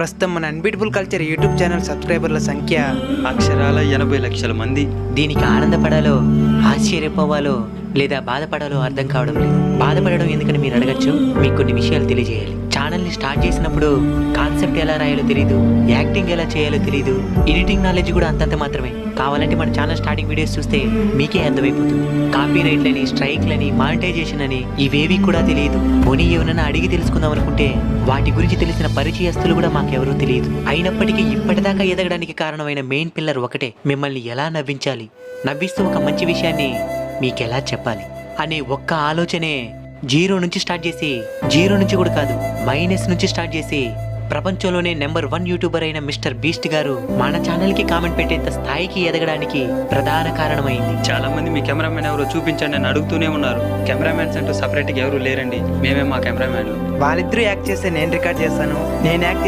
ప్రస్తుతం మన unbeatable culture YouTube channel సబ్స్క్రైబర్ల సంఖ్య అక్షరాల 80 లక్షల మంది. దీనికి ఆనందపడాలో ఆశ్చర్యపోవాలో లేదా బాధపడాలో అర్థం కావడం లేదు. బాధపడడం ఎందుకని మీరు అడగచ్చు. మీకు కొన్ని విషయాలు తెలియజేయాలి. ఛానల్ని స్టార్ట్ చేసినప్పుడు కాన్సెప్ట్ ఎలా రాయాలో తెలియదు, యాక్టింగ్ ఎలా చేయాలో తెలియదు, ఎడిటింగ్ నాలెడ్జ్ కూడా అంతంత మాత్రమే. కావాలంటే మన ఛానల్ స్టార్టింగ్ వీడియోస్ చూస్తే మీకే అర్థమైపోతుంది. కాపీ రైట్లని, స్ట్రైక్లని, మానిటైజేషన్ అని ఇవేవి కూడా తెలియదు. పోనీ ఏమైనా అడిగి తెలుసుకుందాం అనుకుంటే వాటి గురించి తెలిసిన పరిచయస్తులు కూడా మాకెవరూ తెలియదు. అయినప్పటికీ ఇప్పటిదాకా ఎదగడానికి కారణమైన మెయిన్ పిల్లర్ ఒకటే: మిమ్మల్ని ఎలా నవ్వించాలి, నవ్విస్తూ ఒక మంచి విషయాన్ని మీకెలా చెప్పాలి అనే ఒక్క ఆలోచనే జీరో నుంచి స్టార్ట్ చేసి, జీరో నుంచి కూడా కాదు మైనస్ నుంచి స్టార్ట్ చేసి ప్రపంచంలోనే నెంబర్ 1 యూట్యూబర్ అయిన మిస్టర్ బీస్ట్ గారు మన ఛానల్కి కామెంట్ పెట్టేంత స్థాయికి ఎదగడానికి ప్రధాన కారణమైంది. చాలా మంది మీ కెమెరామెన్ ఎవరో చూపించండి అని అడుగుతూనే ఉన్నారు. కెమెరామెన్స్ అంటూ సపరేట్గా ఎవరు లేరండి, మేమే మా కెమెరామెన్లు. వాళ్ళిద్దరూ యాక్ట్ చేస్తే నేను రికార్డ్ చేస్తాను, నేను యాక్ట్